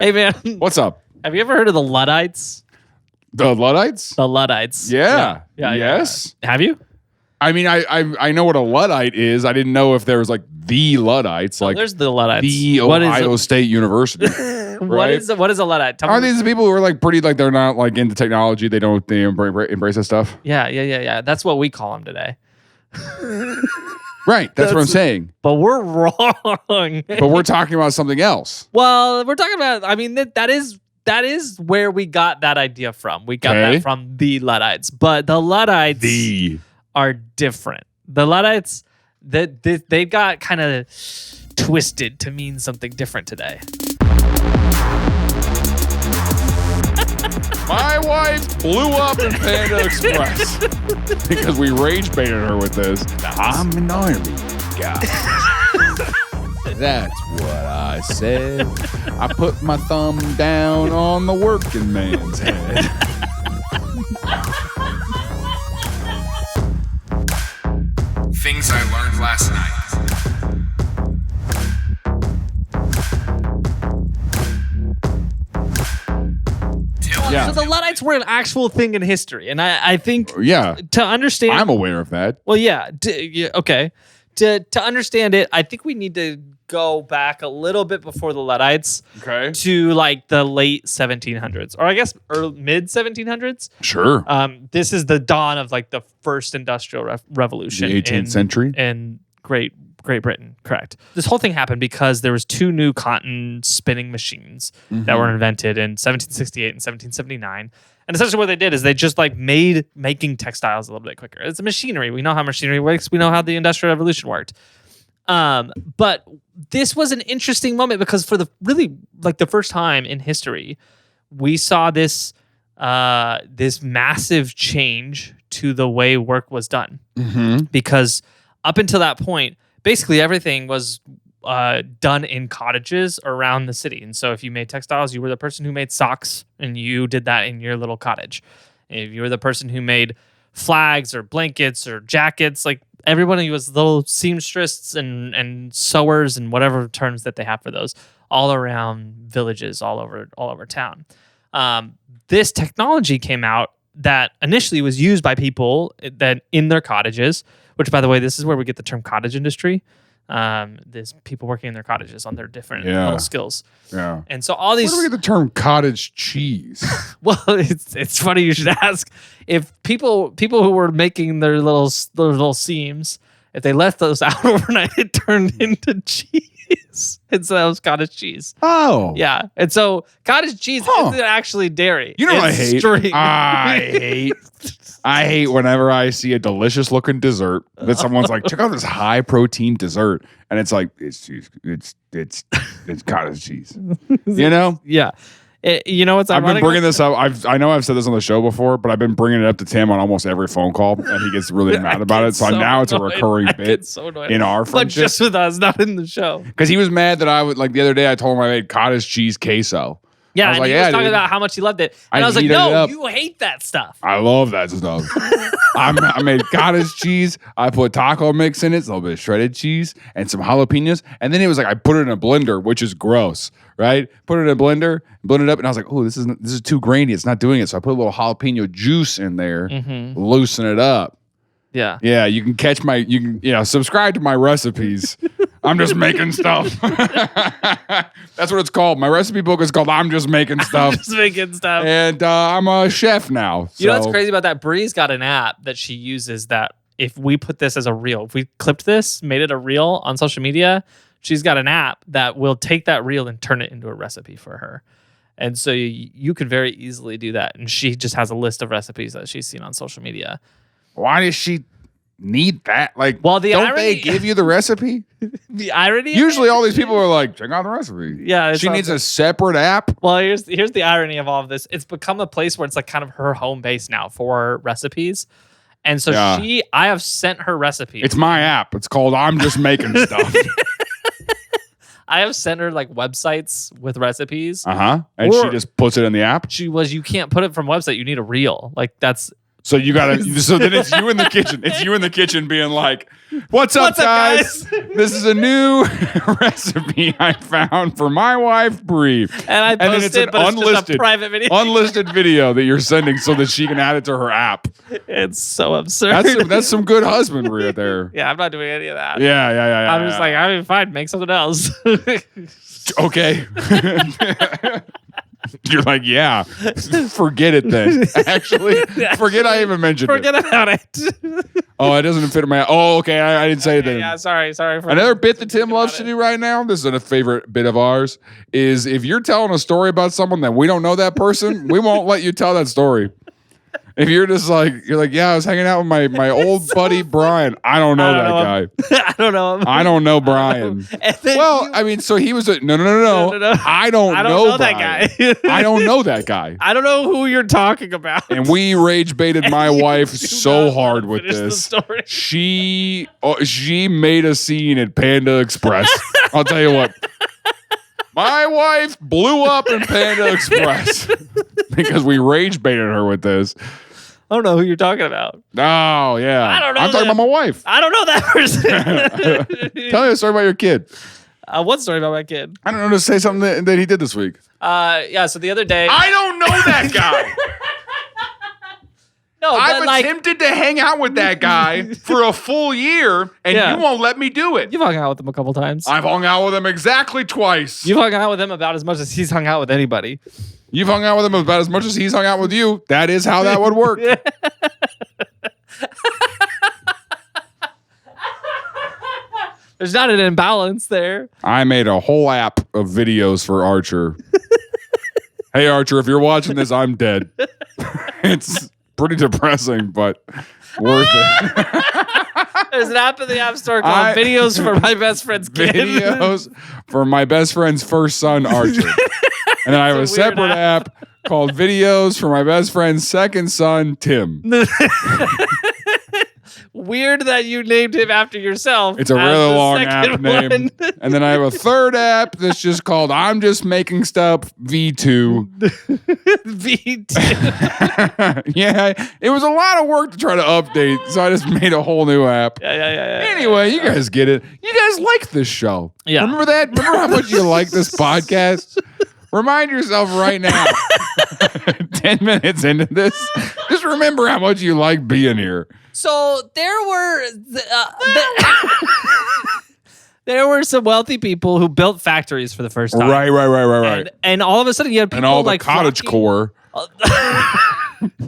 Hey, man. What's up? Have you ever heard of the Luddites? The Luddites? The Luddites. Yeah. Yeah. Yes. Yeah. Have you? I mean, I know what a Luddite is. I didn't know if there was like the Luddites, like there's the Luddites. the Ohio State University. Right? What is a Luddite? Are these the people who are like pretty, like they're not like into technology? They embrace that stuff? Yeah. That's what we call them today. Right. That's what I'm saying. But we're wrong. But we're talking about something else. Well, we're talking about, I mean, that is where we got that idea from. We got that from the Luddites. But the Luddites are different. The Luddites, they got kind of twisted to mean something different today. My wife blew up in Panda Express because we rage baited her with this. I'm an army guy. That's what I said. I put my thumb down on the working man's head. Things I learned last night. So the Luddites were an actual thing in history, and I think to understand, I'm aware of that. Well, okay. To understand it, I think we need to go back a little bit before the Luddites, to like the late 1700s, or I guess mid 1700s. Sure. This is the dawn of like the first industrial revolution, the 18th century, in Great Britain. Correct. This whole thing happened because there was two new cotton spinning machines that were invented in 1768 and 1779. And essentially what they did is they just like made making textiles a little bit quicker. It's a machinery. We know how machinery works. We know how the Industrial Revolution worked. But this was an interesting moment because for the first time in history, we saw this massive change to the way work was done. Because up until that point, basically everything was done in cottages around the city. And so if you made textiles, you were the person who made socks, and you did that in your little cottage. If you were the person who made flags or blankets or jackets, like everybody was little seamstresses and sewers and whatever terms that they have for those, all around villages, all over town. This technology came out that initially was used by people that in their cottages, which, by the way, this is where we get the term cottage industry. There's people working in their cottages on their different little skills. Yeah. And so all these... Where do we get the term cottage cheese? Well, it's funny you should ask. If people who were making their little seams, if they left those out overnight, it turned into cheese. And so that was cottage cheese. Oh. Yeah. And so cottage cheese isn't actually dairy. You know what I hate? String. I hate whenever I see a delicious looking dessert that someone's like, check out this high protein dessert, and it's like it's cheese. It's cottage cheese. You know? Yeah. You know what's ironic? I've been bringing this up. I know I've said this on the show before, but I've been bringing it up to Tim on almost every phone call, and he gets really mad about it. So now it's a recurring bit in our friendship. But just with us, not in the show. Because he was mad that I would, like the other day, I told him I made cottage cheese queso. Yeah, and he was talking about how much he loved it. And I was like, no, you hate that stuff. I love that stuff. I made cottage cheese. I put taco mix in it, a little bit of shredded cheese, and some jalapenos. And then it was like I put it in a blender, which is gross, right? Put it in a blender, blend it up, and I was like, oh, this is too grainy. It's not doing it. So I put a little jalapeno juice in there, loosen it up. Yeah. Yeah, you can subscribe to my recipes. I'm just making stuff. That's what it's called. My recipe book is called I'm Just Making Stuff. Just making stuff. And I'm a chef now. So. You know what's crazy about that? Bree's got an app that she uses that if we put this as a reel, if we clipped this, made it a reel on social media, she's got an app that will take that reel and turn it into a recipe for her. And so you could very easily do that. And she just has a list of recipes that she's seen on social media. Why does she need that? Like, well, don't they give you the recipe? The irony. Usually, all these people are like, check out the recipe. Yeah, she needs a separate app. Well, here's the irony of all of this. It's become a place where it's like kind of her home base now for recipes, and so I have sent her recipes. It's my app. It's called I'm Just Making Stuff. I have sent her like websites with recipes. And she just puts it in the app. You can't put it from website. You need a reel. Like that's So you gotta. So then it's you in the kitchen. It's you in the kitchen being like, "What's up, guys? This is a new recipe I found for my wife Bree." And I post then it's it, an but unlisted, it's just a private video. unlisted video that you're sending so that she can add it to her app. It's so absurd. That's some good husbandry right there. Yeah, I'm not doing any of that. Yeah. I'm just like, I mean, fine, make something else. Okay. You're like, yeah, forget it then. Actually, forget I even mentioned Forget it. about it. Oh, it doesn't fit in my. Oh, okay. I didn't say that. Yeah, sorry. Another bit that Tim loves to do right now, this is a favorite bit of ours, is if you're telling a story about someone that we don't know that person, we won't let you tell that story. If you're just like, yeah, I was hanging out with my old buddy Brian. I don't know that guy. I don't know him. I don't know Brian. Well, I mean, so he was no. I don't know that guy. I don't know that guy. I don't know who you're talking about. And we rage baited my wife so hard with finish this. the story. She made a scene at Panda Express. I'll tell you what. My wife blew up in Panda Express because we rage baited her with this. I don't know who you're talking about. Oh, yeah. I don't know. I'm talking about my wife. I don't know that person. Tell me a story about your kid. What story about my kid? I don't know, to say something that he did this week. Yeah, so the other day. I don't know that guy. No, I've attempted to hang out with that guy for a full year, and you won't let me do it. You've hung out with him a couple times. I've hung out with him exactly twice. You've hung out with him about as much as he's hung out with anybody. You've hung out with him about as much as he's hung out with you. That is how that would work. There's not an imbalance there. I made a whole app of videos for Archer. Hey, Archer, if you're watching this, I'm dead. It's pretty depressing, but worth it. There's an app in the App Store called Videos for My Best Friend's Kid. Videos for my best friend's first son, Archer. And then I have a separate app called Videos for my best friend's second son, Tim. Weird that you named him after yourself. It's a really long app name. And then I have a third app that's just called I'm Just Making Stuff V2. V2. Yeah, it was a lot of work to try to update, so I just made a whole new app. Yeah. Anyway, you guys get it. You guys like this show. Yeah. Remember that? Remember how much you like this podcast? Remind yourself right now, 10 minutes into this, just remember how much you like being here. So there were some wealthy people who built factories for the first time. Right. And all of a sudden you had people And all the like cottage core.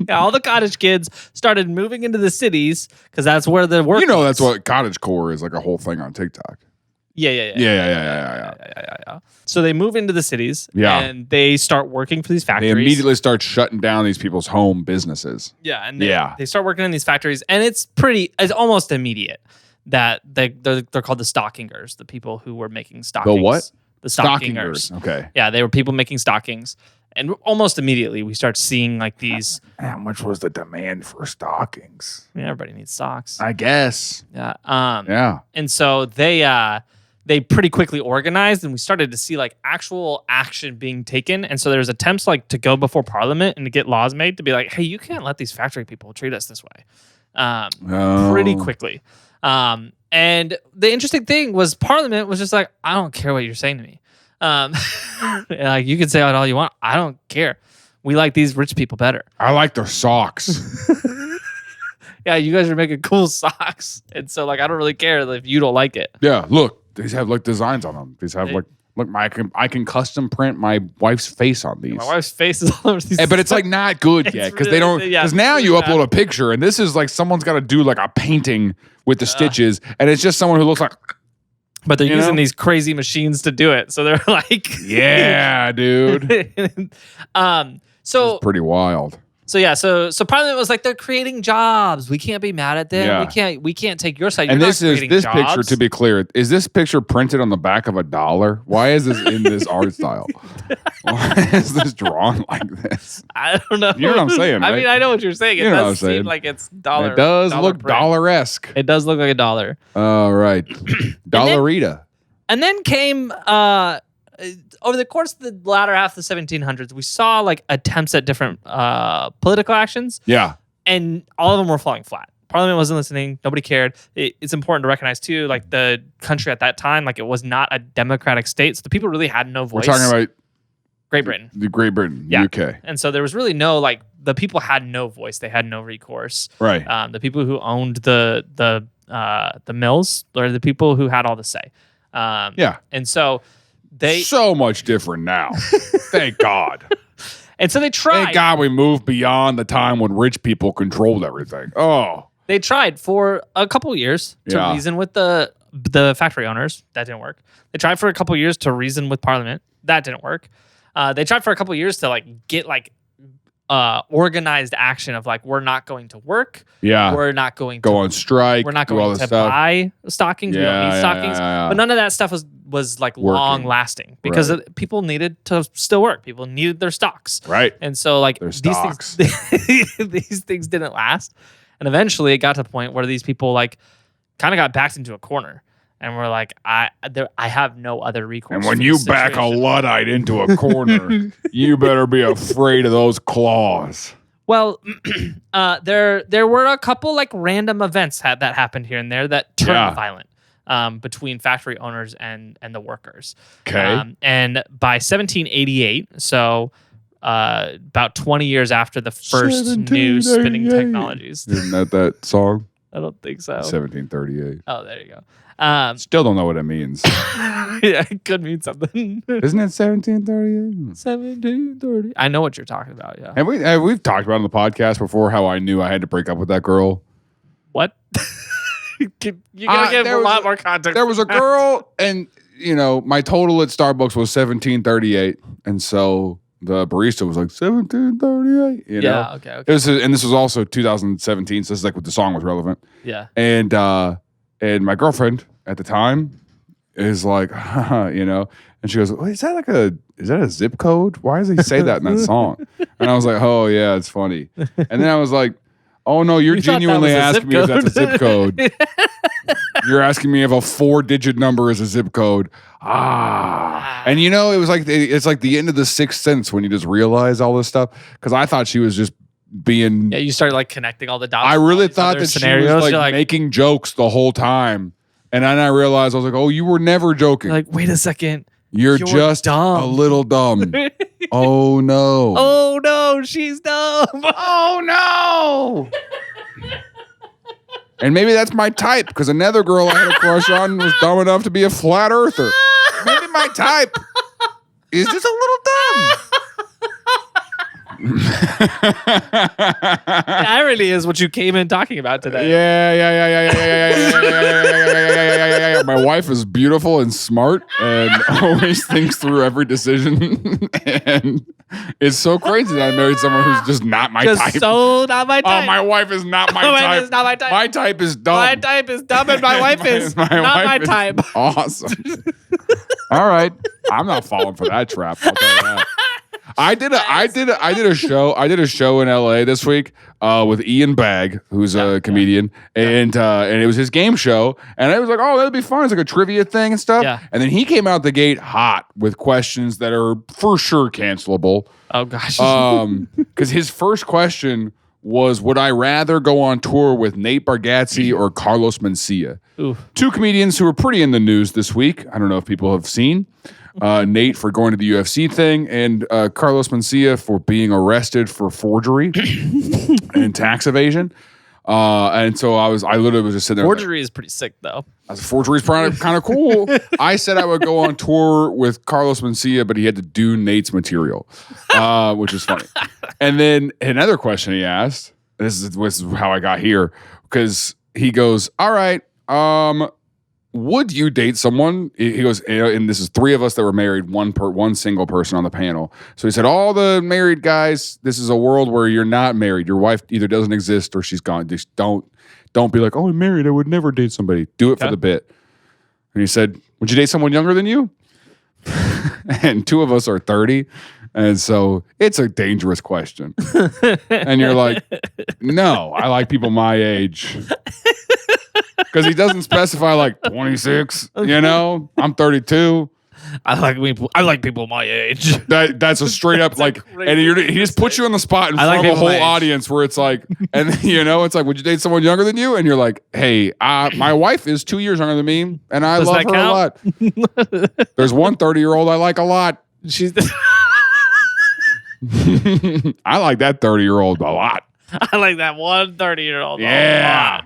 Yeah, all the cottage kids started moving into the cities because that's where the work. That's what cottage core is, like a whole thing on TikTok. Yeah. So they move into the cities and they start working for these factories. They immediately start shutting down these people's home businesses. Yeah, and they start working in these factories, and it's almost immediate that they're called the stockingers, the people who were making stockings. The what? The stockingers. Okay. Yeah, they were people making stockings. And almost immediately we start seeing like these. How much was the demand for stockings? Yeah, everybody needs socks. I guess. Yeah. Yeah. And so they pretty quickly organized, and we started to see like actual action being taken. And so there's attempts like to go before Parliament and to get laws made to be like, hey, you can't let these factory people treat us this way. Pretty quickly. And the interesting thing was Parliament was just like, I don't care what you're saying to me. Like you can say it all you want. I don't care. We like these rich people better. I like their socks. Yeah, you guys are making cool socks. And so like I don't really care if you don't like it. Yeah, look. These have like designs on them. These have look, I can custom print my wife's face on these. My wife's face is all over these. But it's like not good yet because they don't. Because now you upload a picture and this is like someone's got to do like a painting with the stitches, and it's just someone who looks like. But they're using these crazy machines to do it, so they're like, yeah, dude. So it's pretty wild. So Parliament was like, they're creating jobs. We can't be mad at them. Yeah. We can't take your side. And You're this picture, to be clear, is this picture printed on the back of $1? Why is this in this art style? Why is this drawn like this? I don't know. You know what I'm saying, right? I mean, I know what you're saying. It does seem like it's dollar. It does look dollar-esque. It does look like a dollar. All right. Dollarita. And then came over the course of the latter half of the 1700s, we saw like attempts at different political actions. Yeah. and all of them were falling flat. Parliament wasn't listening. Nobody cared. It's important to recognize too, like the country at that time, like it was not a democratic state, so the people really had no voice. We're talking about Great Britain. The Great Britain, Yeah. UK. And so there was really no, like, the people had no voice. They had no recourse. Right. The people who owned the mills were the people who had all the say. Yeah. And so they... So much different now. Thank God. And so they tried. Thank God we moved beyond the time when rich people controlled everything. Oh. They tried for a couple years to reason with the factory owners. That didn't work. They tried for a couple years to reason with Parliament. That didn't work. They tried for a couple years to like get like organized action of like, we're not going to work. Yeah. We're not going go to on strike. We're not do all going this to stuff. buy stockings. We don't need stockings. Yeah. But none of that stuff was like Working. long lasting because people needed to still work. People needed their stocks. Right. And so like Their these stocks. things, these things didn't last. And eventually it got to the point where these people like kind of got backed into a corner. And we're like, I have no other recourse. And when for you this back a situation. Luddite into a corner, you better be afraid of those claws. Well, there were a couple like random events that happened here and there that turned violent between factory owners and the workers. Okay. And by 1788, so about 20 years after the first new spinning 1788. technologies. Isn't that song? I don't think so. 1738. Oh, there you go. Still don't know what it means. Yeah, it could mean something. Isn't it 1738? 1730. I know what you're talking about. Yeah. And we've talked about on the podcast before how I knew I had to break up with that girl. What? You gotta give a lot more context. There was a girl, and my total at Starbucks was 1738, and so the barista was like 1738. Yeah. Okay. This was also 2017, so this is like when the song was relevant. Yeah. And my girlfriend at the time is like, and she goes, "Is that a zip code? Why does he say that in that song?" And I was like, "Oh yeah, it's funny." And then I was like, "Oh no, you're genuinely asking me if that's a zip code. You're asking me if a 4-digit number is a zip code." And it was like it's like the end of The Sixth Sense when you just realize all this stuff, because I thought she was just being. Yeah, you started like connecting all the dots. I really thought that scenarios. she was You're making jokes the whole time, and then I realized I was like, "Oh, you were never joking. You're like, wait a second, You're just dumb. a little dumb." Oh no! Oh no, she's dumb. Oh no! And maybe that's my type, because another girl I had a crush on was dumb enough to be a flat earther. Maybe my type is just a little dumb. The irony is what you came in talking about today. Yeah. My wife is beautiful and smart and always thinks through every decision. And it's so crazy that I married someone who's just not my type. So not my type. Oh, my wife is not my My type. wife is not my type. My type is dumb. My type is dumb, and my wife is not my type. Awesome. All right, I'm not falling for that trap. I'll tell you that. I did a show in LA this week with Ian Bagg, who's a comedian, and it was his game show, and I was like, oh, that'd be fun. It's like a trivia thing and stuff. Yeah. And then he came out the gate hot with questions that are for sure cancelable. Oh gosh. Because his first question was, would I rather go on tour with Nate Bargatze or Carlos Mencia? Ooh. Two comedians who are pretty in the news this week. I don't know if people have seen. Nate for going to the UFC thing, and Carlos Mencia for being arrested for forgery and tax evasion. And so I literally was just sitting there. Forgery is pretty sick, though. I was forgery is kind of cool. I said I would go on tour with Carlos Mencia, but he had to do Nate's material, which is funny. And then another question he asked, this is how I got here, because he goes, all right, would you date someone? He goes, and this is three of us that were married, one single person on the panel. So he said, all the married guys, this is a world where you're not married. Your wife either doesn't exist or she's gone. Just don't be like, oh, I'm married. I would never date somebody. Do it for the bit. And he said, would you date someone younger than you? And two of us are 30. And so it's a dangerous question. And you're like, no, I like people my age. Because he doesn't specify like 26, I'm 32. I like people my age. That's a straight up like, and he just puts you on the spot in front of the whole audience where it's like, and you know, it's like, would you date someone younger than you? And you're like, hey, my wife is 2 years younger than me, and I love her a lot. There's one 30-year-old I like a lot. She's. I like that 30-year-old a lot. I like that one 30-year-old. Yeah.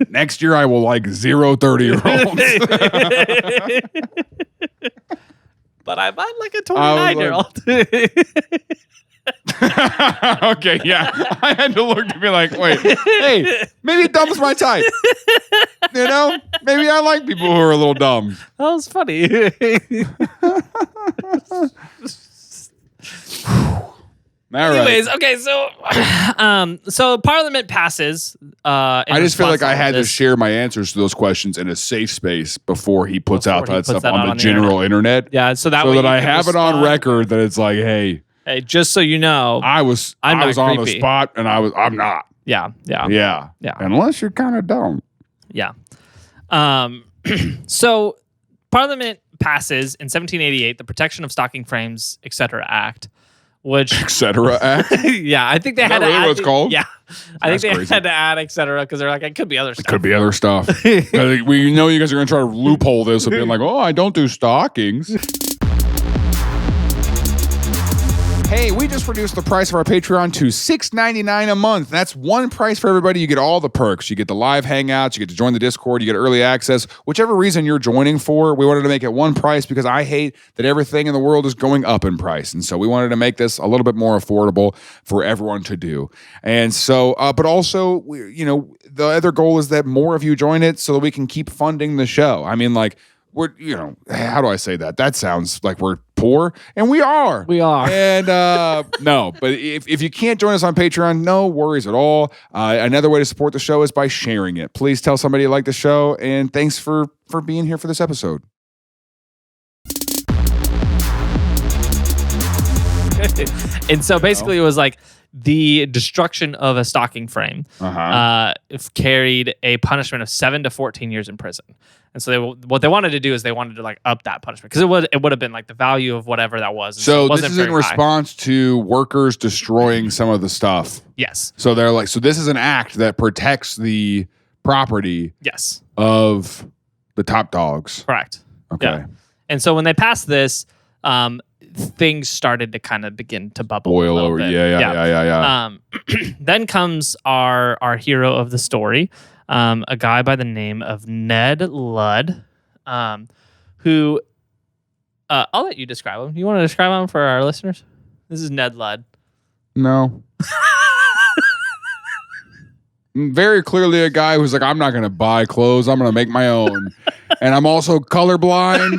Next year I will like 0 30-year-olds. But I might like a 29-year-old. Okay, yeah. I had to look to be like, wait, hey, maybe dumb's my type. You know? Maybe I like people who are a little dumb. That was funny. Anyways, okay, so Parliament passes. I just feel like I had to share my answers to those questions in a safe space before he puts out that stuff on the general internet. Yeah, so that I have it on record that it's like, hey, just so you know, I was on the spot, and I'm not. Yeah. Unless you're kind of dumb. Yeah. So Parliament passes in 1788 the Protection of Stocking Frames, etc. Act. Which etc. act? Yeah, I think they had to really add. What it's called? Yeah, I think they had to add etc. because they're like, it could be other stuff. It could be other stuff. We know you guys are going to try to loophole this and being like, oh, I don't do stockings. Hey, we just reduced the price of our Patreon to $6.99 a month. That's one price for everybody. You get all the perks. You get the live hangouts. You get to join the Discord. You get early access. Whichever reason you're joining for, we wanted to make it one price because I hate that everything in the world is going up in price. And so we wanted to make this a little bit more affordable for everyone to do. And so, but also, the other goal is that more of you join it so that we can keep funding the show. I mean, like, how do I say that? That sounds like we're poor, and we are. We are. And no, but if you can't join us on Patreon, no worries at all. Another way to support the show is by sharing it. Please tell somebody you like the show, and thanks for being here for this episode. And so basically it was like the destruction of a stocking frame carried a punishment of 7 to 14 years in prison. And so what they wanted to do is they wanted to like up that punishment because it would have been like the value of whatever that was. So this is in response to workers destroying some of the stuff. Yes. So they're like, so this is an act that protects the property of the top dogs. Correct. Okay. Yeah. And so when they passed this, things started to kind of begin to bubble. Boil over. Yeah. Then comes our hero of the story, a guy by the name of Ned Ludd, who I'll let you describe him. You want to describe him for our listeners? This is Ned Ludd. No. Very clearly a guy who's like, I'm not going to buy clothes. I'm going to make my own. And I'm also colorblind.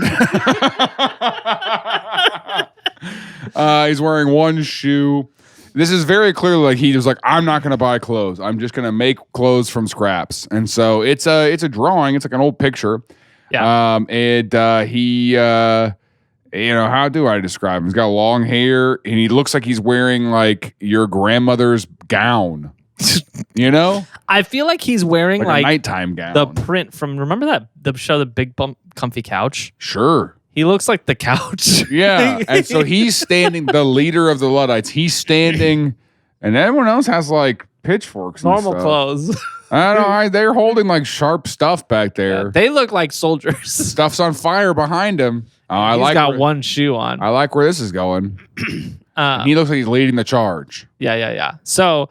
He's wearing one shoe. This is very clearly like he was like, I'm not going to buy clothes. I'm just going to make clothes from scraps. And so it's a drawing. It's like an old picture. Yeah. He, how do I describe him? He's got long hair and he looks like he's wearing like your grandmother's gown. You know? I feel like he's wearing like a nighttime gown. The print from, remember the show, The Big Bump Comfy Couch? Sure. He looks like the couch. Yeah. And so he's standing, the leader of the Luddites, he's standing, and everyone else has like pitchforks. Normal clothes. I don't know. They're holding like sharp stuff back there. Yeah, they look like soldiers. Stuff's on fire behind him. He's got one shoe on. I like where this is going. He looks like he's leading the charge. Yeah. So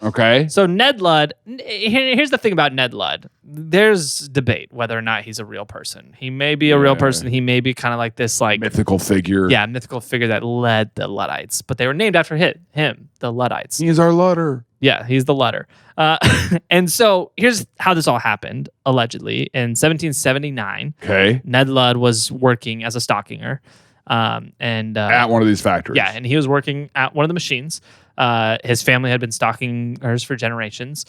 Ned Ludd. Here's the thing about Ned Ludd. There's debate whether or not he's a real person. He may be a real person. He may be kind of like this like mythical figure. Yeah, mythical figure that led the Luddites, but they were named after him, the Luddites. He's our Ludder. Yeah, he's the Ludder. And so here's how this all happened. Allegedly, in 1779, Ned Ludd was working as a stockinger. At one of these factories. Yeah, and he was working at one of the machines. His family had been stockingers for generations.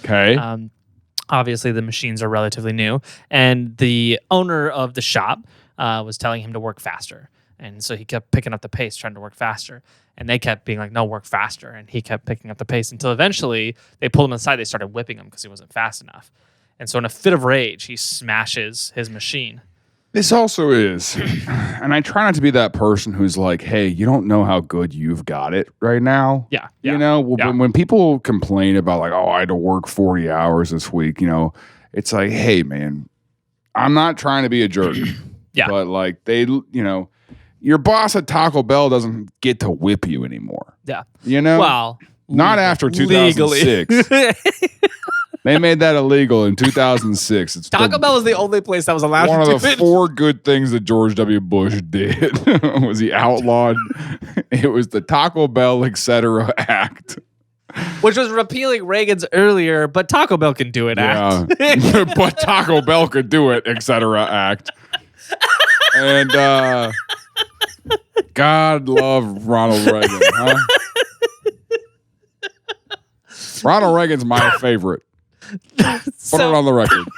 Obviously, the machines are relatively new. And the owner of the shop was telling him to work faster. And so he kept picking up the pace, trying to work faster. And they kept being like, no, work faster. And he kept picking up the pace until eventually they pulled him aside. They started whipping him because he wasn't fast enough. And so in a fit of rage, he smashes his machine. This also is, and I try not to be that person who's like, hey, you don't know how good you've got it right now. Yeah. You know, when people complain about like, oh, I had to work 40 hours this week, you know, it's like, hey, man, I'm not trying to be a jerk. Yeah. But like they, you know, your boss at Taco Bell doesn't get to whip you anymore. Yeah. You know? Well, not after 2006. They made that illegal in 2006. It's Taco Bell was the only place that was allowed one to do of the it. 4 good things that George W. Bush did was he outlawed. It was the Taco Bell, etc. Act, which was repealing Reagan's earlier, but Taco Bell can do it act. But Taco Bell could do it, etc. Act. And God love Ronald Reagan, huh? Ronald Reagan's my favorite. Put it on the record.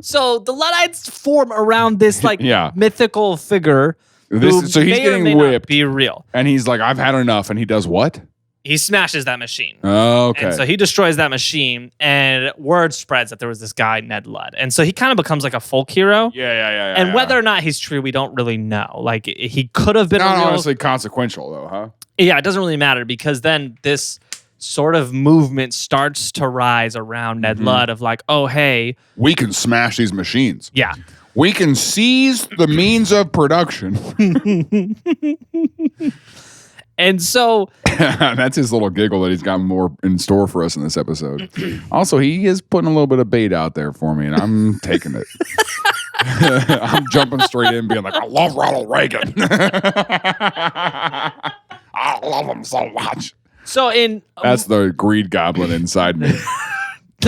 So the Luddites form around this like mythical figure. So he's getting whipped. Be real, and he's like, "I've had enough," and he does what? He smashes that machine. Okay. And so he destroys that machine, and word spreads that there was this guy Ned Ludd, and so he kind of becomes like a folk hero. Yeah. And whether or not he's true, we don't really know. Like he could have been not honestly consequential though, huh? Yeah, it doesn't really matter because then this sort of movement starts to rise around Ned Ludd of like, oh, hey. We can smash these machines. Yeah. We can seize the means of production. And so. That's his little giggle that he's got more in store for us in this episode. Also, he is putting a little bit of bait out there for me, and I'm taking it. I'm jumping straight in being like, I love Ronald Reagan. I love him so much. So that's the greed goblin inside me.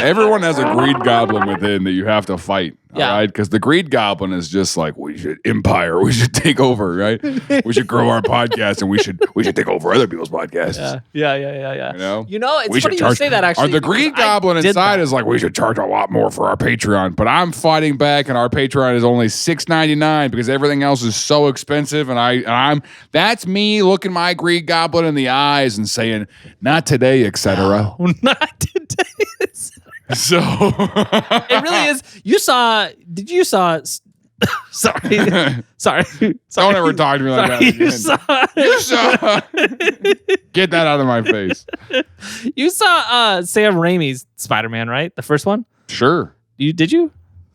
Everyone has a greed goblin within that you have to fight. Yeah. All right. Because the greed goblin is just like, we should empire. We should take over. Right. We should grow our podcast and we should take over other people's podcasts. Yeah. You know, it's we funny you say that actually. The greed goblin inside is like, we should charge a lot more for our Patreon. But I'm fighting back and our Patreon is only $6.99 because everything else is so expensive. And I'm that's me looking my greed goblin in the eyes and saying, not today, etc. No, not today. So it really is. Did you saw? Sorry. Don't ever talk to me like that again. You saw. Get that out of my face. You saw Sam Raimi's Spider-Man, right? The first one. Sure. Did you?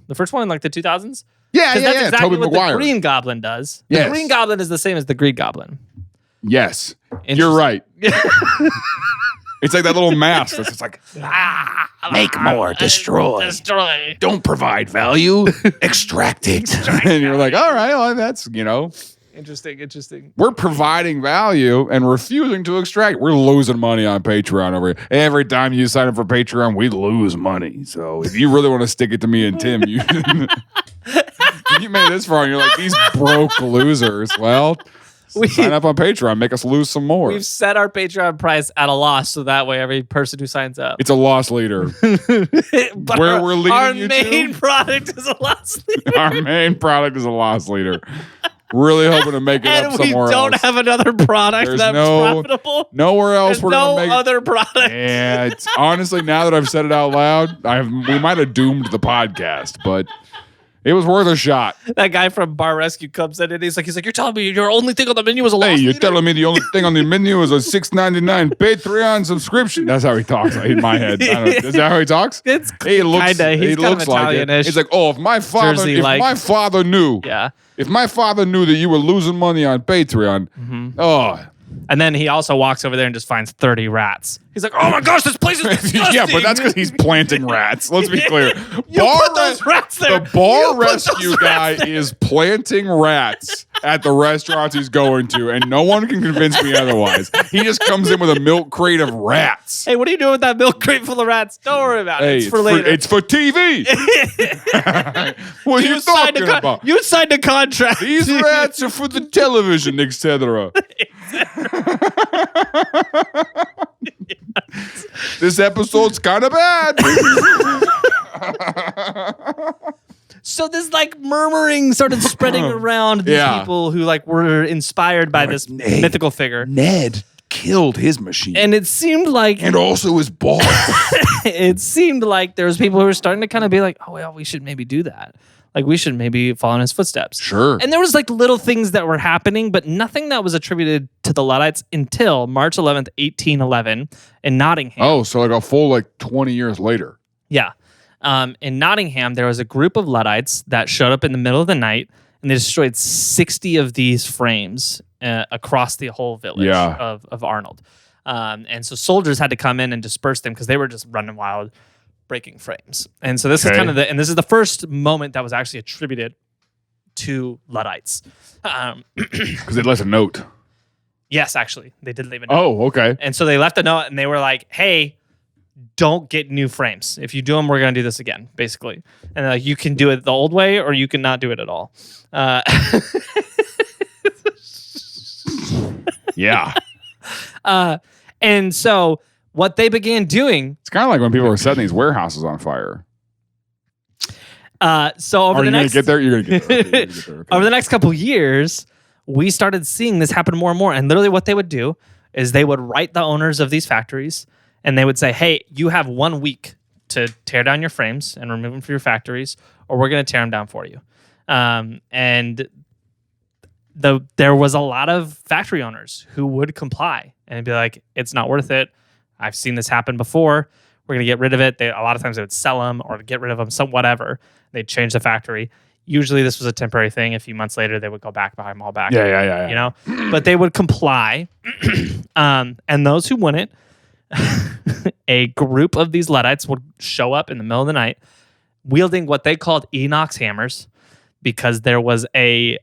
The first one in like the 2000s. Yeah. That's exactly Tobey what Maguire. the Green Goblin does. Yes. The Green Goblin is the same as the Green Goblin. Yes. You're right. It's like that little mask that's just like, make more, destroy. Don't provide value, extract it. And you're like, all right, well, that's, Interesting. We're providing value and refusing to extract. We're losing money on Patreon over here. Every time you sign up for Patreon, we lose money. So if you really want to stick it to me and Tim, you made this far and you're like, these broke losers. Well, sign up on Patreon, make us lose some more. We've set our Patreon price at a loss, so that way every person who signs up. It's a loss leader. Where we're leading you to? Our main product is a loss leader. Our main product is a loss leader. Really hoping to make it up somewhere else. And we don't have another product that's profitable. Nowhere else we're going to make other product. Yeah, it's honestly, now that I've said it out loud, we might have doomed the podcast, but it was worth a shot. That guy from Bar Rescue comes in and he's like, you're telling me your only thing on the menu was a loss leader? You're telling me the only thing on the menu is a $6.99 Patreon subscription. That's how he talks in my head. I don't know. Is that how he talks? It's he looks kinda. He's he kind looks of like Italian-ish. it. He's like, oh, if my father knew, if my father knew that you were losing money on Patreon, And then he also walks over there and just finds 30 rats. He's like, oh my gosh, this place is disgusting. Yeah, but that's because he's planting rats. Let's be clear. Rats there. The bar rescue guy is planting rats at the restaurants he's going to, and no one can convince me otherwise. He just comes in with a milk crate of rats. Hey, what are you doing with that milk crate full of rats? Don't worry about it. It's for later. It's for TV. What are you talking about? You signed a contract. These rats are for the television, etc. This episode's kind of bad. So this like murmuring started spreading around these people who like were inspired by this mythical figure. Ned killed his machine. And it seemed like... And also his boss. It seemed like there was people who were starting to kind of be like, oh, well, we should maybe do that. Like we should maybe follow in his footsteps. Sure. And there was like little things that were happening, but nothing that was attributed to the Luddites until March 11th, 1811 in Nottingham. Oh, so like a full like 20 years later. Yeah. In Nottingham, there was a group of Luddites that showed up in the middle of the night, and they destroyed 60 of these frames across the whole village of Arnold. And so soldiers had to come in and disperse them because they were just running wild, breaking frames. And so this is kind of this is the first moment that was actually attributed to Luddites. Because they left a note. Yes, actually, they did leave a note. Oh, okay. And so they left a note, and they were like, "Hey, don't get new frames. If you do them, we're going to do this again, basically. And you can do it the old way, or you can not do it at all." Yeah. And so what they began doing... It's kind of like when people are setting these warehouses on fire. So over the next... You're going to get there. Okay. Over the next couple years, we started seeing this happen more and more. And literally what they would do is they would write the owners of these factories, and they would say, "Hey, you have 1 week to tear down your frames and remove them from your factories, or we're going to tear them down for you." And there was a lot of factory owners who would comply and be like, "It's not worth it. I've seen this happen before. We're going to get rid of it." A lot of times they would sell them or get rid of them, whatever. They'd change the factory. Usually this was a temporary thing. A few months later, they would go back, buy them all back. Yeah. You know, but they would comply. And those who wouldn't, a group of these Luddites would show up in the middle of the night wielding what they called Enoch's hammers, because there was a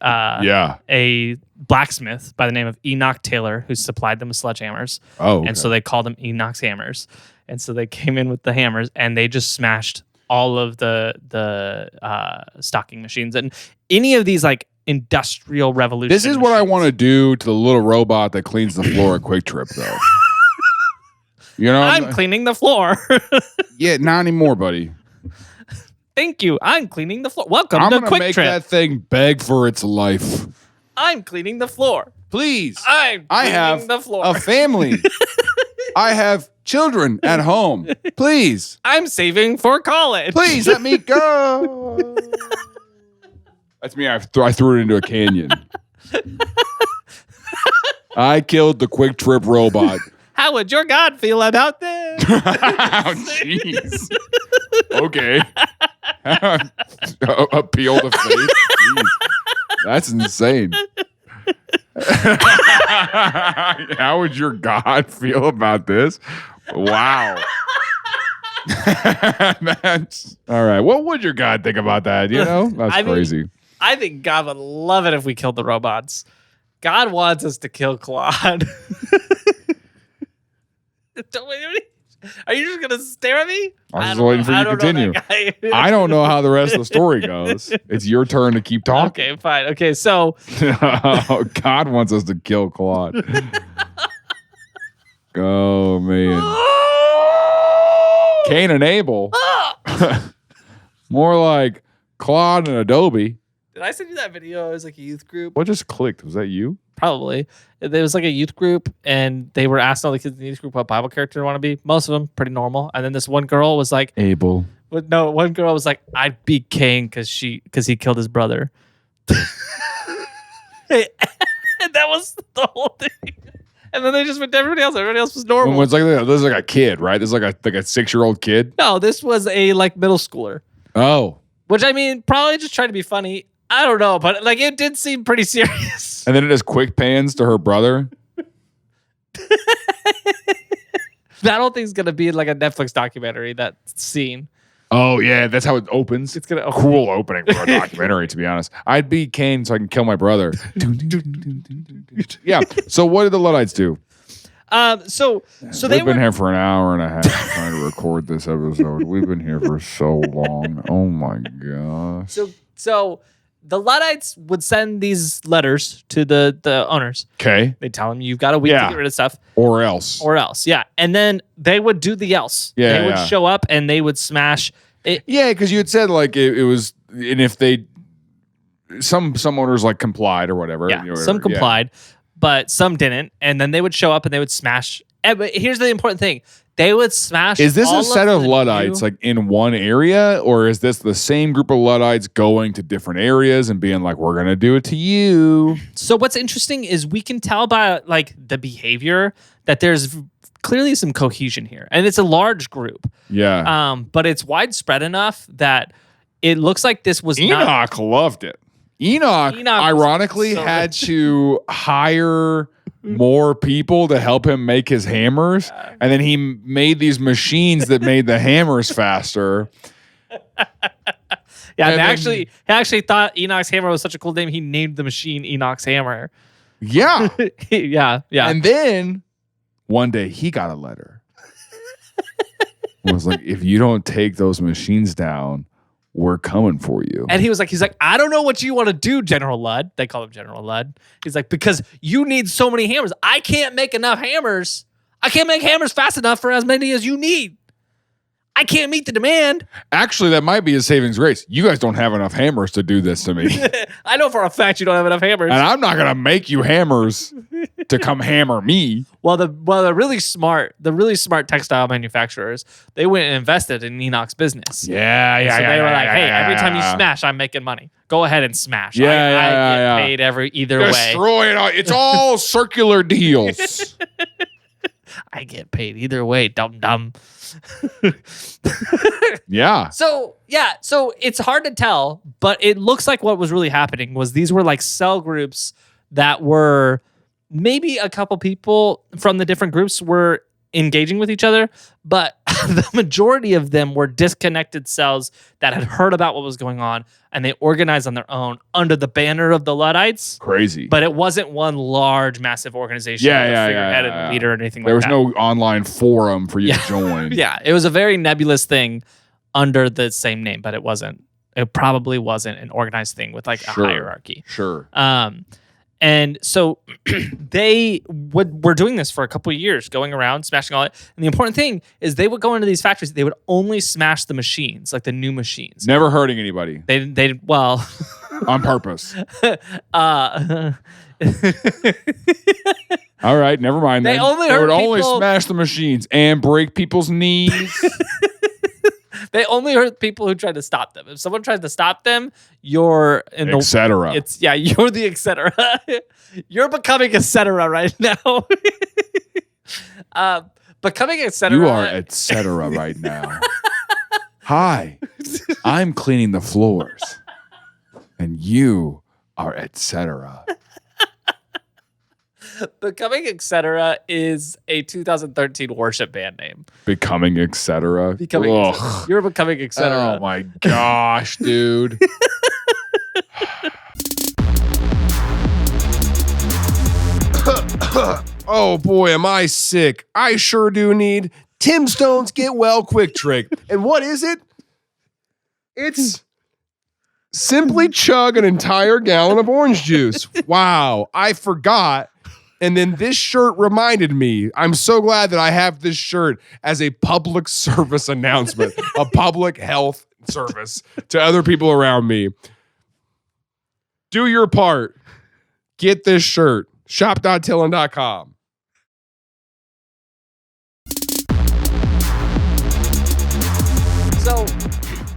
blacksmith by the name of Enoch Taylor who supplied them with sledgehammers. Oh, okay. And so they called them Enoch's hammers. And so they came in with the hammers and they just smashed all of the stocking machines and any of these like industrial revolution. This is what I want to do to the little robot that cleans the floor at Quick Trip, though. You know, I'm cleaning the floor. Yeah, not anymore, buddy. Thank you. I'm cleaning the floor. Welcome to I'm gonna Quick make Trip. that thing beg for its life. I'm cleaning the floor. Please. I have the floor. a family. I have children at home. Please. I'm saving for college. Please let me go. That's me. I threw it into a canyon. I killed the Quick Trip robot. How would your God feel about this? Oh, jeez. Okay. Appeal to faith. Jeez. That's insane. How would your God feel about this? Wow. That's all right. What would your God think about that? You know, that's crazy. I think God would love it if we killed the robots. God wants us to kill Claude. Are you just gonna stare at me? I'm just waiting for you to continue. I don't know how the rest of the story goes. It's your turn to keep talking. Okay, fine. Okay, so God wants us to kill Claude. Oh man, Cain and Abel. More like Claude and Adobe. Did I send you that video? It was like a youth group. What just clicked? Was that you? Probably. There was like a youth group, and they were asking all the kids in the youth group what Bible character they want to be. Most of them pretty normal. And then this one girl was like, Abel. No, one girl was like, I'd be Cain because he killed his brother. And that was the whole thing. And then they just went to everybody else. Everybody else was normal. It's like this is like a kid, right? This is like a 6-year-old kid. No, this was a like middle schooler. Oh. Which I mean, probably just trying to be funny. I don't know, but like it did seem pretty serious. And then it just quick pans to her brother. That whole thing's gonna be like a Netflix documentary. That scene. Oh yeah, that's how it opens. It's gonna cool opening for a documentary. To be honest, I'd be Cain so I can kill my brother. Yeah. So what did the Luddites do? So we've been here for an hour and a half trying to record this episode. We've been here for so long. Oh my gosh. So the Luddites would send these letters to the owners. Okay. They tell them you've got a week to get rid of stuff. Or else. Yeah. And then they would do the else. Yeah. They would show up and they would smash it. Yeah, because you had said like it was, and if they, some owners like complied or whatever. Yeah, some complied, but some didn't. And then they would show up and they would smash But here's the important thing. They would smash. Is this all a set of the Luddites new- like in one area, or is this the same group of Luddites going to different areas and being like, we're going to do it to you? So what's interesting is we can tell by like the behavior that there's clearly some cohesion here, and it's a large group. Yeah. But it's widespread enough that it looks like this was not. Enoch loved it. Enoch was ironically so- had to hire more people to help him make his hammers, and then he made these machines that made the hammers faster. Yeah, And then- he actually thought Enoch's hammer was such a cool name. He named the machine Enoch's hammer. Yeah. yeah. And then one day he got a letter. It was like, if you don't take those machines down, we're coming for you. And he's like, I don't know what you want to do, General Ludd. They call him General Ludd. He's like, because you need so many hammers. I can't make enough hammers. I can't make hammers fast enough for as many as you need. I can't meet the demand. Actually, that might be a savings grace. You guys don't have enough hammers to do this to me. I know for a fact you don't have enough hammers. And I'm not going to make you hammers to come hammer me. Well, the really smart textile manufacturers, they went and invested in Enoch's business. Yeah, So they were like, hey, every time you smash, I'm making money. Go ahead and smash. Yeah, I get paid either way. Destroy it all. It's all circular deals. I get paid either way, dumb. Yeah. So it's hard to tell, but it looks like what was really happening was these were like cell groups that were maybe a couple people from the different groups were engaging with each other, but the majority of them were disconnected cells that had heard about what was going on and they organized on their own under the banner of the Luddites. Crazy. But it wasn't one large, massive organization with a figurehead and leader or anything there like was that. no online forum for you to join. Yeah, it was a very nebulous thing under the same name, but it probably wasn't an organized thing with like Sure. a hierarchy. Sure. And so they were doing this for a couple of years, going around smashing all it. And the important thing is they would go into these factories. They would only smash the machines, like the new machines. Never hurting anybody They well, on purpose. uh, All right, never mind. They Then. only They hurt would only people- smash the machines and break people's knees. they only hurt people who tried to stop them. If someone tries to stop them, you're in the etc. you're the etc. You're becoming etc. right now. Becoming etc. You are etc. right now. Hi, I'm cleaning the floors, and you are etc. Becoming etc. is a 2013 worship band name. Becoming etc. Becoming Ugh. etc. You're becoming etc. Oh my gosh, dude. Oh boy, am I sick. I sure do need Tim Stone's Get Well Quick Trick. And what is it? It's simply chug an entire gallon of orange juice. Wow, I forgot. And then this shirt reminded me. I'm so glad that I have this shirt as a public service announcement, a public health service to other people around me. Do your part. Get this shirt. Shop.tilln.com. So,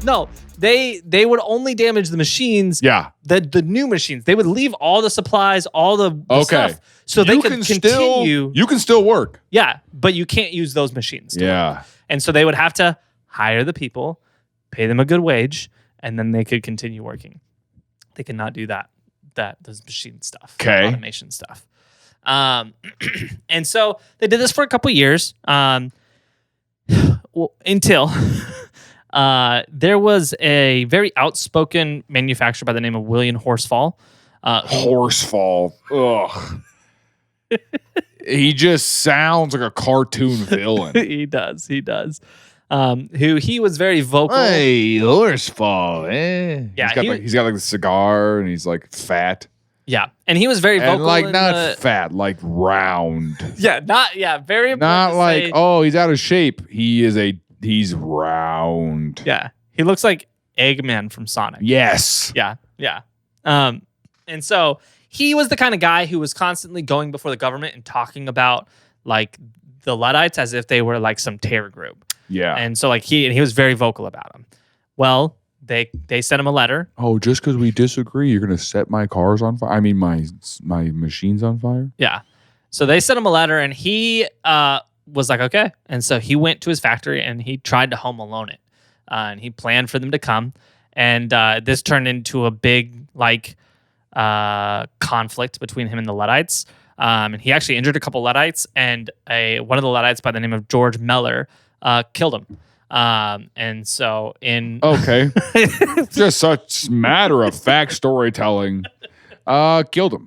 no, they would only damage the machines. Yeah. The new machines. They would leave all the supplies, all the Okay. stuff, so they could continue. You can still work. Yeah, but you can't use those machines. to work. Yeah. And so they would have to hire the people, pay them a good wage, and then they could continue working. They could not do those machine stuff, Okay. automation stuff. And so they did this for a couple years until there was a very outspoken manufacturer by the name of William Horsfall. Horsefall. Ugh. He just sounds like a cartoon villain. He does. Who he was very vocal. Hey, Horsefall. Yeah, he's got like the cigar and he's like fat. Yeah, and he was very vocal. And like in not the- fat, like round. Yeah, very important Not to like, say- oh, he's out of shape. He's round. Yeah, he looks like Eggman from Sonic. Yes. Yeah. And so he was the kind of guy who was constantly going before the government and talking about like the Luddites as if they were like some terror group. Yeah. And so like he was very vocal about them. Well, they sent him a letter. Oh, just because we disagree, you're gonna set my cars on fire? I mean, my machines on fire? Yeah. So they sent him a letter, and he was like, okay. And so he went to his factory and he tried to home alone it. And he planned for them to come. And this turned into a big like conflict between him and the Luddites. And he actually injured a couple Luddites, and one of the Luddites by the name of George Meller killed him. And so in Okay, just such matter of fact storytelling, killed him.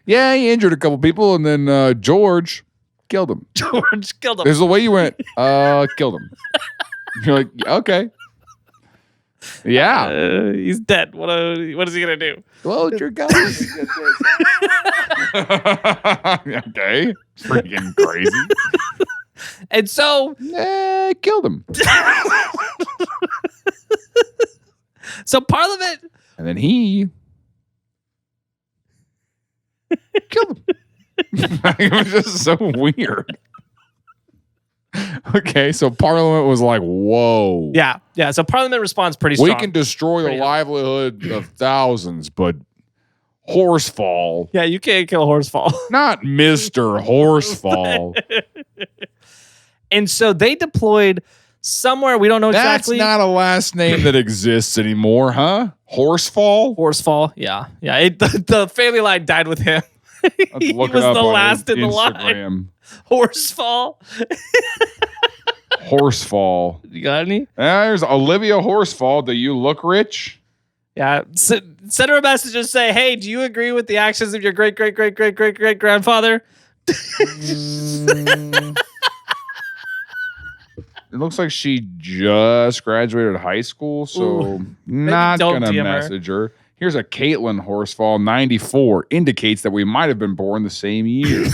Yeah, he injured a couple people, and then George killed him. George killed him. This is the way you went. Killed him. You're like, okay, yeah. He's dead. What is he gonna do? Well, your guy. Okay, freaking crazy. And so Killed him. So Parliament, And then he killed him. It was just so weird. Okay, so Parliament was like, whoa. yeah. So Parliament responds pretty strong. We can destroy the Pretty livelihood of thousands, but Horsefall, Yeah, you can't kill Horsefall. not Mr. Horsefall. And so they deployed somewhere, we don't know That's exactly. not a last name that exists anymore, huh? Horsefall? Horsefall. Yeah. The family line died with him. Let's He look was it up the on last in the line. Instagram. Horsefall. Horsefall. You got any? There's Olivia Horsefall. Do you look rich? Yeah. Send her a message and say, hey, do you agree with the actions of your great grandfather? It looks like she just graduated high school, so not don't gonna DM her. message her. Here's a Caitlin Horsefall, 94, indicates that we might have been born the same year.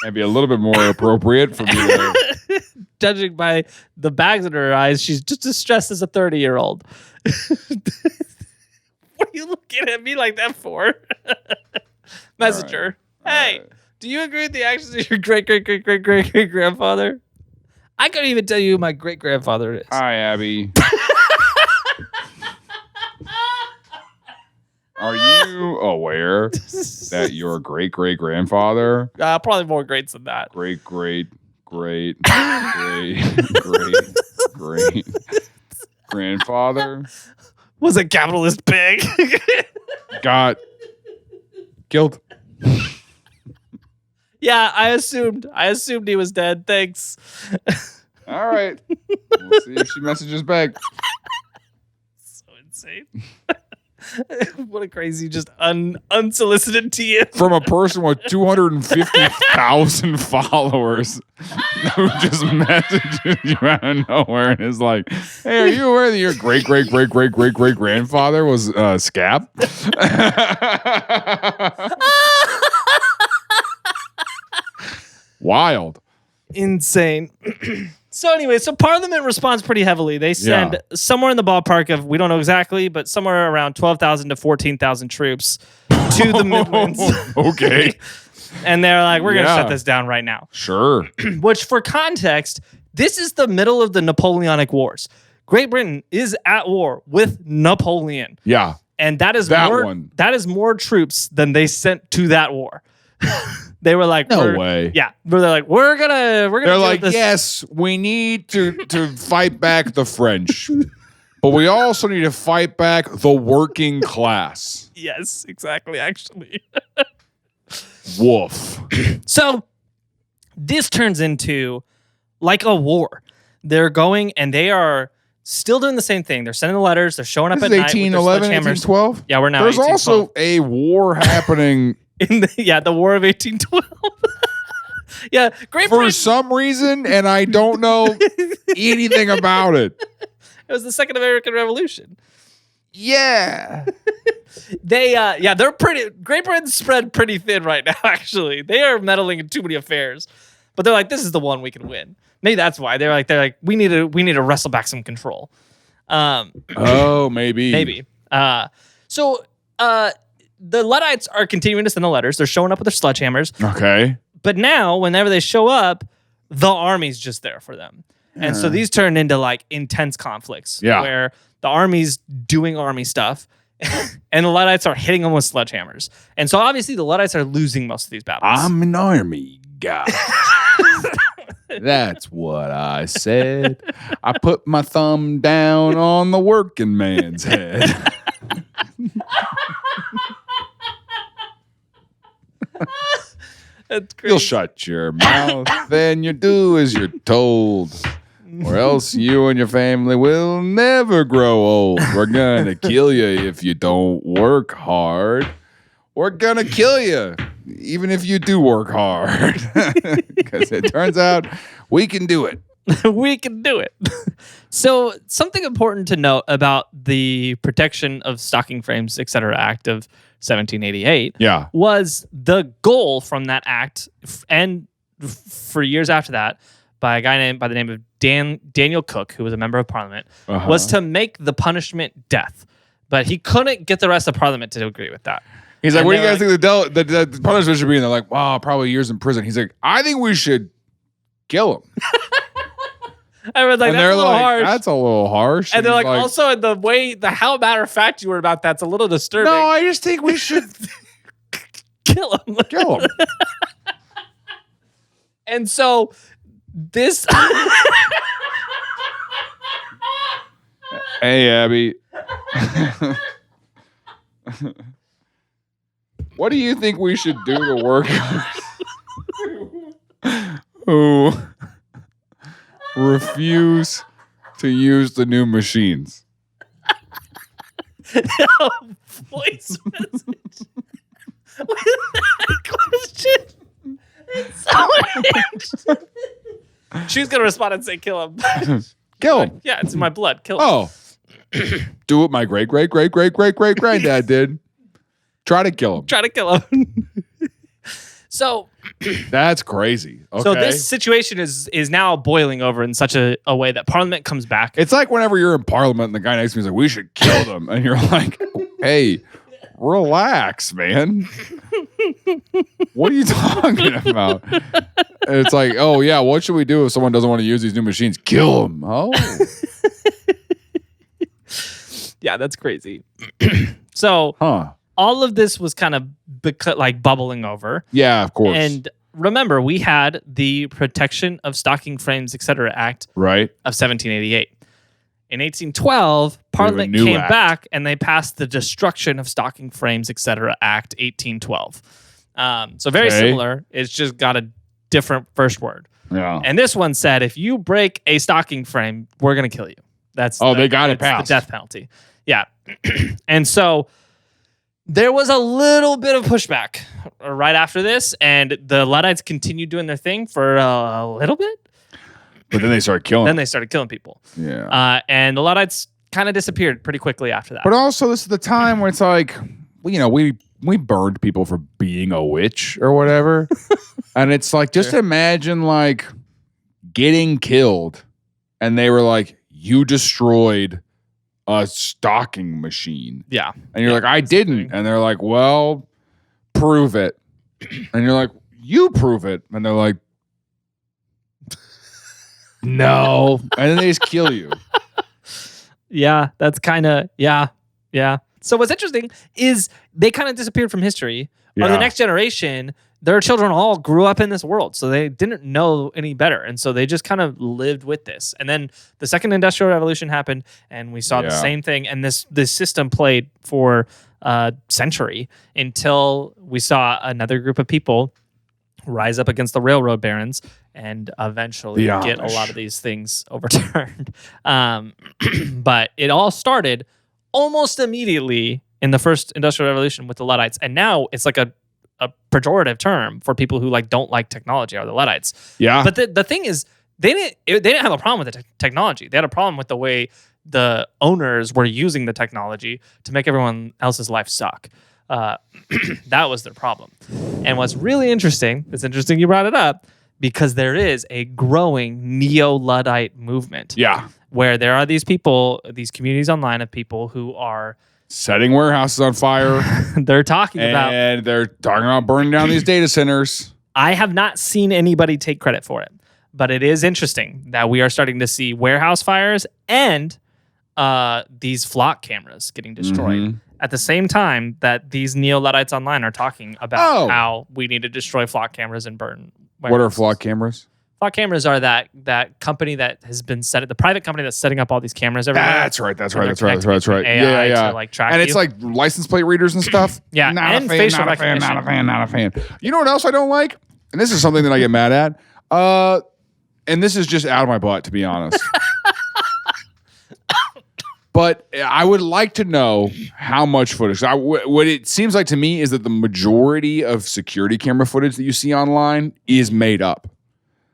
Maybe a little bit more appropriate for me to... Judging by the bags in her eyes, she's just as stressed as a 30-year-old. What are you looking at me like that for? Message her. Hey, do you agree with the actions of your great grandfather? I couldn't even tell you who my great grandfather is. Hi, Abby. Are you aware that your great-great-grandfather, Probably more greats than that. great-grandfather Was a capitalist pig. got killed? Yeah, I assumed he was dead. Thanks. All right. We'll see if she messages back. So insane. What a crazy, just unsolicited TM. From a person with 250,000 followers who just messages you out of nowhere and is like, hey, are you aware that your great-great-great-great-great-great-grandfather was Scab? Wild. Insane. So anyway, Parliament responds pretty heavily. They send somewhere in the ballpark of, we don't know exactly, but somewhere around 12,000 to 14,000 troops to the Midlands. Okay. And they're like, we're going to shut this down right now. Sure. Which, for context, this is the middle of the Napoleonic Wars. Great Britain is at war with Napoleon. Yeah. And that is That more one. that is more troops than they sent to that war. They were like, No way. Yeah. They're like, we're gonna They're like, yes, we need to fight back the French, but we also need to fight back the working class. Yes, exactly, actually. Woof. So this turns into like a war. They're going and they are still doing the same thing. They're sending the letters. They're showing up This at is night with their 1811, sledgehammers. 1812? Yeah, we're now There's 1812. also a war happening In the War of 1812. Yeah, Great for Britain. some reason, and I don't know anything about it. It was the Second American Revolution. Yeah. They're pretty. Great Britain's spread pretty thin right now. Actually, they are meddling in too many affairs. But they're like, this is the one we can win. Maybe that's why they're like, we need to wrestle back some control. Oh, maybe. Maybe. So the Luddites are continuing to send the letters. They're showing up with their sledgehammers. Okay. But now, whenever they show up, the army's just there for them. And so these turn into like intense conflicts where the army's doing army stuff and the Luddites are hitting them with sledgehammers. And so obviously the Luddites are losing most of these battles. I'm an army guy. That's what I said. I put my thumb down on the working man's head. That's crazy. You'll shut your mouth and you do as you're told, or else you and your family will never grow old. We're gonna kill you if you don't work hard. We're gonna kill you even if you do work hard. Because it turns out we can do it. We can do it. So something important to note about the Protection of Stocking Frames, etc. Act of 1788 was the goal from that act and for years after that by a guy by the name of Daniel Cook, who was a member of parliament, was to make the punishment death. But he couldn't get the rest of parliament to agree with that. He's like, what do you guys think the punishment should be? And they're like, wow, probably years in prison. He's like, I think we should kill him. Everyone's like, that's a little harsh. That's a little harsh. And they're like, also in the way, how matter of fact you were about that's a little disturbing. No, I just think we should kill him. Kill him. And so this. Hey, Abby. What do you think we should do to workers who refuse to use the new machines? Voice message with that question. It's so interesting. She's gonna respond and say, "Kill him." Kill him. Yeah, it's in my blood. Kill him. Oh, do what my great granddad did. Try to kill him. Try to kill him. So that's crazy. Okay. So this situation is now boiling over in such a way that Parliament comes back. It's like whenever you're in Parliament and the guy next to me is like, we should kill them. And you're like, hey, relax, man. What are you talking about? And it's like, oh, yeah, what should we do if someone doesn't want to use these new machines? Kill them. Oh. Yeah, that's crazy. So all of this was kind of like bubbling over. Yeah, of course. And remember, we had the Protection of Stocking Frames, etc. Act of 1788. In 1812, Parliament came back and they passed the Destruction of Stocking Frames, etc. Act 1812. So very similar. It's just got a different first word. Yeah. And this one said, if you break a stocking frame, we're going to kill you. They got it passed. The death penalty. Yeah. And so there was a little bit of pushback right after this, and the Luddites continued doing their thing for a little bit. But then they started killing. Then they started killing people. Yeah. And the Luddites kind of disappeared pretty quickly after that. But also, this is the time where it's like, we burned people for being a witch or whatever. And it's like, just imagine like getting killed, and they were like, you destroyed a stocking machine. Yeah. And you're like, I didn't. And they're like, well, prove it. And you're like, you prove it. And they're like, no. And then they just kill you. Yeah, that's kind of, yeah. So what's interesting is they kind of disappeared from history. Or the next generation, their children all grew up in this world, so they didn't know any better. And so they just kind of lived with this. And then the second industrial revolution happened, and we saw the same thing. And this system played for a century until we saw another group of people rise up against the railroad barons and eventually get a lot of these things overturned. But it all started almost immediately in the first industrial revolution with the Luddites. And now it's like a pejorative term for people who like don't like technology, are the Luddites. Yeah. But the thing is, they didn't have a problem with the technology. They had a problem with the way the owners were using the technology to make everyone else's life suck. That was their problem. And what's really interesting, it's interesting you brought it up, because there is a growing Neo-Luddite movement. Yeah. Where there are these people, these communities online of people who are setting warehouses on fire. They're talking about. And they're talking about burning down these data centers. I have not seen anybody take credit for it, but it is interesting that we are starting to see warehouse fires and these flock cameras getting destroyed at the same time that these Neo-Luddites online are talking about how we need to destroy flock cameras and burn warehouses. What are flock cameras? Flock cameras are that company that has been the private company that's setting up all these cameras everywhere. That's right. AI to like track and you. it's like license plate readers and stuff. Yeah, not and a fan, facial not a fan, recognition. not a fan, not a fan. You know what else I don't like? And this is something that I get mad at. And this is just out of my butt, to be honest. But I would like to know how much footage. What it seems like to me is that the majority of security camera footage that you see online is made up.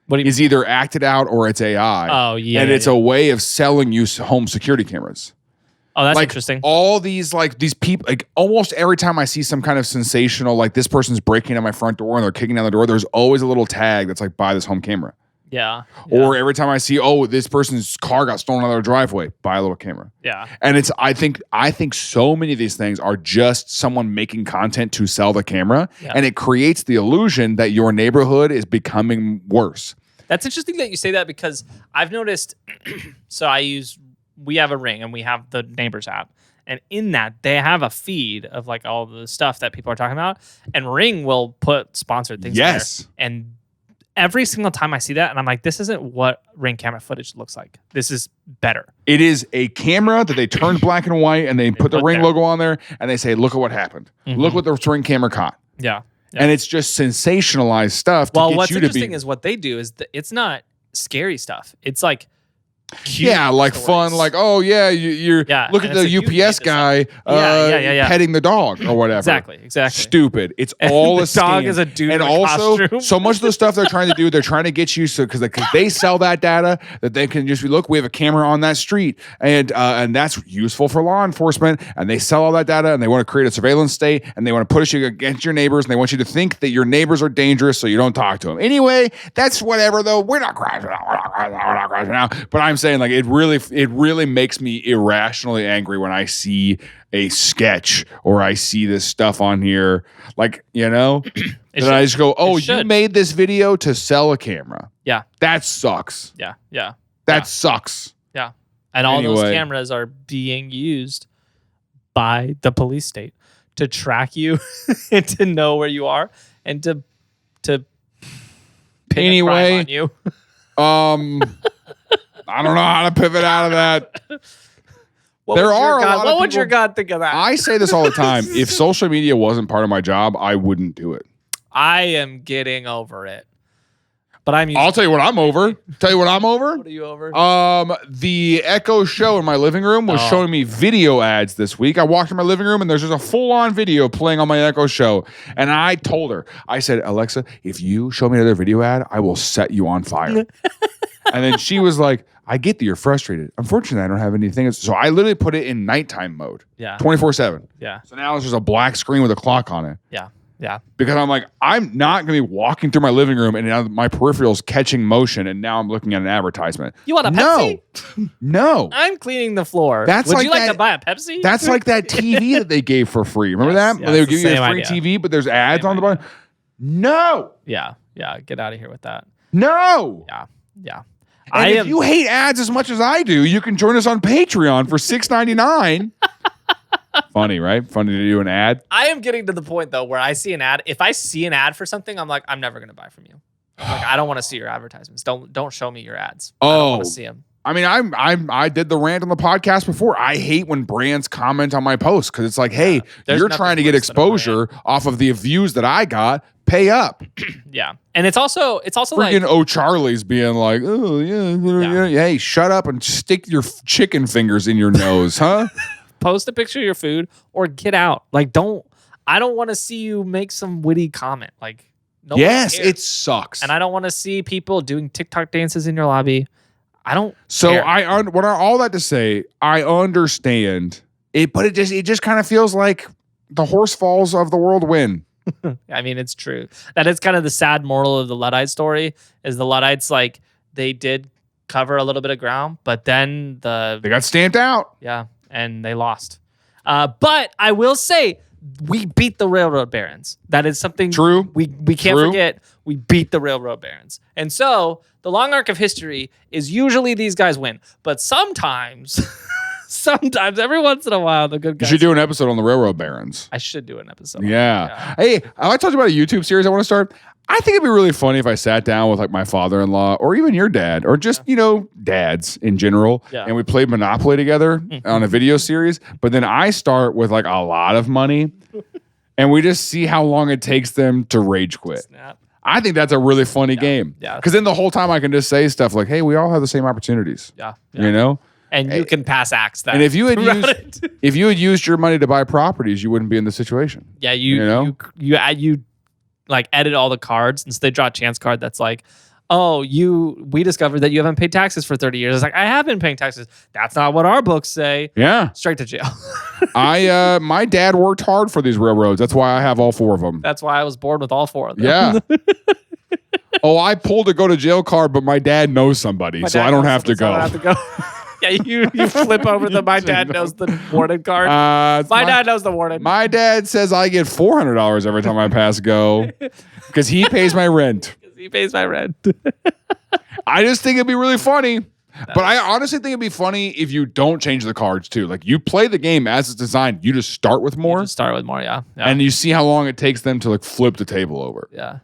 What do you is either acted out or it's AI. Oh, yeah. And it's a way of selling you home security cameras. Oh, that's like, interesting. All these people, like almost every time I see some kind of sensational, like this person's breaking at my front door and they're kicking down the door, there's always a little tag that's like, buy this home camera. Yeah. Or every time I see, this person's car got stolen out of their driveway, buy a little camera. Yeah. And I think so many of these things are just someone making content to sell the camera. Yeah. And it creates the illusion that your neighborhood is becoming worse. That's interesting that you say that because I've noticed, we have a Ring and we have the Neighbors app. And in that, they have a feed of like all the stuff that people are talking about. And Ring will put sponsored things there. And every single time I see that, and I'm like, this isn't what Ring camera footage looks like. This is better. It is a camera that they turned black and white and they put the Ring logo on there and they say, look at what happened. Look what the Ring camera caught. Yeah. And it's just sensationalized stuff to get you to be... Well, what's interesting is what they do is it's not scary stuff. It's like cute like stories. fun, like, you're look at the UPS guy petting the dog or whatever. Exactly. Stupid. It's all a dog scam. is a dude and in a also costume. So much of the stuff they're trying to do, they're trying to get you because they sell that data that they can just be, look, we have a camera on that street and that's useful for law enforcement, and they sell all that data and they want to create a surveillance state and they want to push you against your neighbors and they want you to think that your neighbors are dangerous so you don't talk to them. Anyway, that's whatever though. We're not crashing out. But I'm saying, like, it really makes me irrationally angry when I see a sketch or I see this stuff on here, like, and I just go, you made this video to sell a camera. Yeah. That sucks. Yeah. That sucks. Yeah. And all those cameras are being used by the police state to track you and to know where you are and to pin a crime on you. I don't know how to pivot out of that. What would your God think of that? I say this all the time. If social media wasn't part of my job, I wouldn't do it. I am getting over it. But I'll tell you what I'm over. What are you over? The Echo show in my living room was showing me video ads this week. I walked in my living room and there's just a full-on video playing on my Echo show. And I told her, I said, Alexa, if you show me another video ad, I will set you on fire. And then she was like, I get that you're frustrated. Unfortunately, I don't have anything. So I literally put it in nighttime mode. Yeah. 24/7. Yeah. So now it's just a black screen with a clock on it. Yeah. Yeah. Because I'm like, I'm not going to be walking through my living room and now my peripheral's catching motion and now I'm looking at an advertisement. You want a Pepsi? No. I'm cleaning the floor. Would you like to buy a Pepsi? That's like that TV that they gave for free. Remember that? They would give you a free TV, but there's ads on the bottom. No. Yeah. Yeah. Get out of here with that. No. Yeah. Yeah. And if you hate ads as much as I do, you can join us on Patreon for $6.99. Funny, right? Funny to do an ad. I am getting to the point though where I see an ad. If I see an ad for something, I'm like, I'm never going to buy from you. Like, I don't want to see your advertisements. Don't show me your ads. I don't want to see them. I mean, I did the rant on the podcast before. I hate when brands comment on my posts because it's like, hey, you're trying to get exposure off of the views that I got. Pay up. Yeah. And it's also freaking like O'Charlie's being like, hey, shut up and stick your chicken fingers in your nose, huh? Post a picture of your food or get out. Like, I don't want to see you make some witty comment. Like, no yes, it sucks. And I don't want to see people doing TikTok dances in your lobby. I don't. So care. All that to say, I understand it, but it just kind of feels like the horse falls of the world win. I mean, it's true. That is kind of the sad moral of the Luddite story. Is the Luddites, like, they did cover a little bit of ground, but then they got stamped out. Yeah, and they lost. But I will say, we beat the railroad barons. That is something True. we can't forget. We beat the railroad barons. And so the long arc of history is usually these guys win. But sometimes, every once in a while, the good You guys. should do an episode on the railroad barons. I should do an episode. Yeah. Hey, I told you about a YouTube series I want to start. I think it'd be really funny if I sat down with like my father-in-law or even your dad or just, dads in general. Yeah. And we played Monopoly together on a video series. But then I start with like a lot of money and we just see how long it takes them to rage quit. Snap. I think that's a really funny game. Yeah. Because then the whole time I can just say stuff like, hey, we all have the same opportunities. Yeah. You know? And you can pass axe that. And if you had used, used your money to buy properties, you wouldn't be in this situation. yeah, you like edit all the cards, and so they draw a chance card that's like, oh, we discovered that you haven't paid taxes for 30 years. It's like, I have been paying taxes. That's not what our books say. Yeah. Straight to jail. My dad worked hard for these railroads. That's why I have all 4 of them. That's why I was born with all 4 of them. Yeah. Oh, I pulled a go to jail card, but my dad knows somebody, so I don't have to go. I don't have to go. Yeah, you flip over the my dad knows the warden card. My dad knows the warden. My dad says I get $400 every time I pass go because he pays my rent. He pays my rent. I just think it'd be really funny. But I honestly think it'd be funny if you don't change the cards too. Like you play the game as it's designed. You just start with more. Just start with more, yeah. And you see how long it takes them to like flip the table over. Yeah.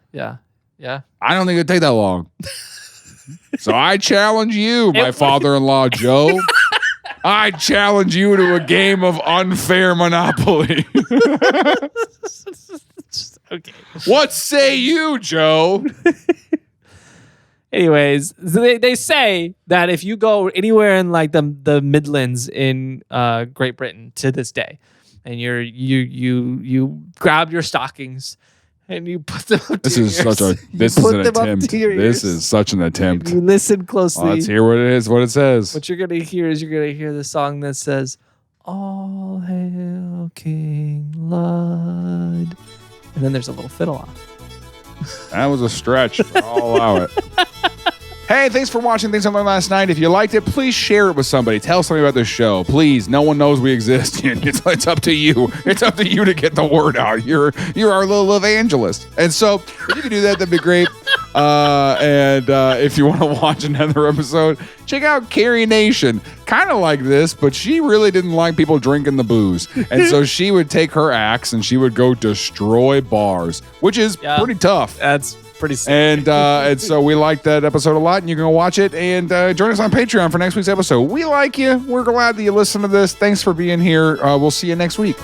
I don't think it'd take that long. So I challenge you, my father-in-law, Joe. I challenge you to a game of unfair Monopoly. Okay. What say you, Joe? Anyways, so they say that if you go anywhere in like the Midlands in Great Britain to this day, and you grab your stockings and you put them up This to is your ears. such a this is an attempt. This is such an attempt. You listen closely. Let's hear what it is, what it says. What you're gonna hear is the song that says, "All hail King Ludd," and then there's a little fiddle off. That was a stretch. I'll allow it. Hey, thanks for watching Things I Learned Last Night. If you liked it, please share it with somebody. Tell somebody about this show. Please, no one knows we exist. It's up to you. It's up to you to get the word out. You're our little evangelist. And so, if you can do that, that'd be great. And if you want to watch another episode, check out Carrie Nation. Kind of like this, but she really didn't like people drinking the booze. And so she would take her axe and she would go destroy bars, which is pretty tough. That's pretty sick. And so we liked that episode a lot, and you can go watch it and join us on Patreon for next week's episode. We like you. We're glad that you listen to this. Thanks for being here. We'll see you next week.